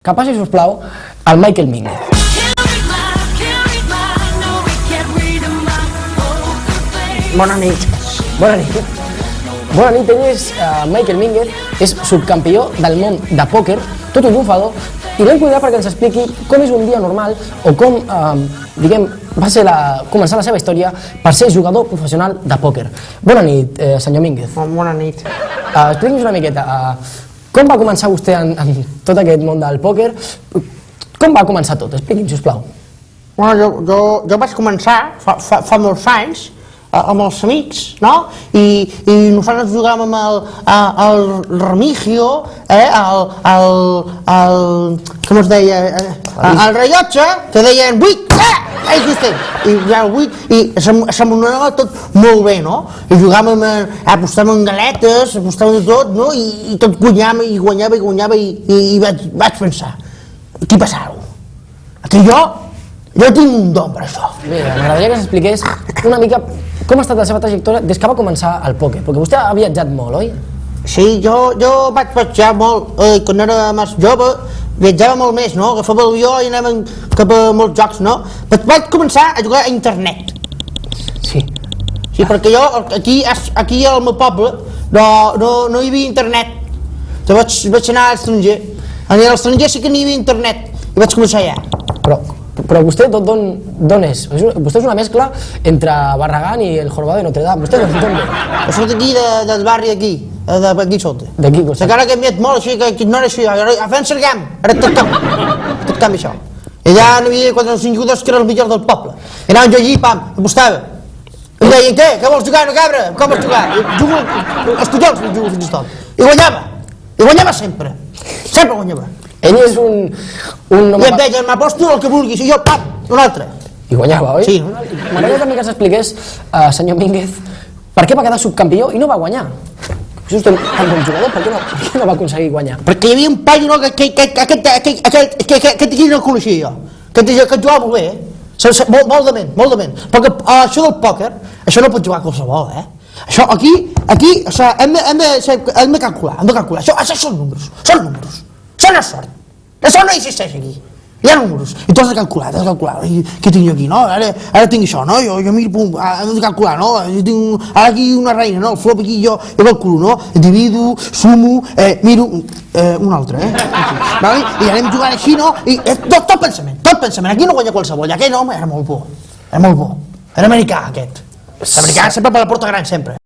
Que passi, sisplau, el Michael Mínguez. Bona nit. Bona nit. Bona nit, ell és Michael Mínguez, és subcampió del món de pòquer, tot un bufador, i l'hem convidat perquè ens expliqui com és un dia normal o com, diguem, va ser començar la seva història per ser jugador professional de pòquer. Bona nit, senyor Mínguez. Bona nit. Expliqui'ns una miqueta, com va començar vostè en tot aquest món del pòquer? Com va començar tot? Expliqui'm, sisplau. Bueno, jo vaig començar fa molts anys amb els amics, no? I nosaltres jugàvem amb el Remigio, com es deia? El rellotge, que deien 8, i el 8, i s'amunonava tot molt bé, no? I jugàvem, apostàvem en galetes, apostàvem de tot, no? I tot guanyava, i vaig pensar, què passava? Que jo tinc un don per això. Mira, m'agradaria que ens expliqués una mica com ha estat la seva trajectòria des que va començar el pòquer, perquè vostè ha viatjat molt, oi? Sí, jo vaig viatjar molt, quan era més jove, viatjava molt més, no? Agafava l'avió i anàvem cap a molts jocs, no? Vaig començar a jugar a internet. Sí. Sí, perquè jo, aquí al meu poble, no hi havia internet. Llavors vaig anar a l'estranger. A l'estranger sí que n'hi havia internet, i vaig començar allà. Però vostè d'on és? Vostè és una mescla entre Barragán i el Jorobado de Notre Dame. Vostè d'on ve? Jo soc d'aquí, del barri d'aquí, d'aquí sota. D'aquí costat. Encara ha canviat molt, així que no era així, ara fem cercam, ara tot això. I allà n'hi havia 4 o 5 jugadors que eren els millors del poble. I anàvem jo allí, pam, apostava. I deien, què? Que vols jugar, no cabra? Com vols jugar? Jugo els collons, jugo fins i tot. I guanyava sempre guanyava. Ell és un home... I em deien, m'aposto el que vulguis, i jo, pam, un altre. I guanyava, oi? Sí. M'agradaria també que s'expliqués, senyor Mínguez, per què va quedar subcampió i no va guanyar? Si vostè és tan bon jugador, per què no va aconseguir guanyar? Perquè hi havia un paio, no, que aquí no el coneixia jo, que jugava molt bé, molt de ment, perquè això del pòquer, això no pot jugar qualsevol, Això aquí, hem de calcular, això són números, això no és sort, això no existeix aquí, hi ha números, i tu has de calcular, i què tinc jo aquí, no? Ara tinc això, no? Jo miro, pum, hem de calcular, no? Jo tinc ara aquí una reina, no? El flop aquí, jo calculo, no? Divido, sumo, miro, un altre, I anem jugant així, no? I tot pensament, aquí no guanya qualsevol, aquell home era molt bo, era americà aquest, l'americà sempre per la porta gran, sempre.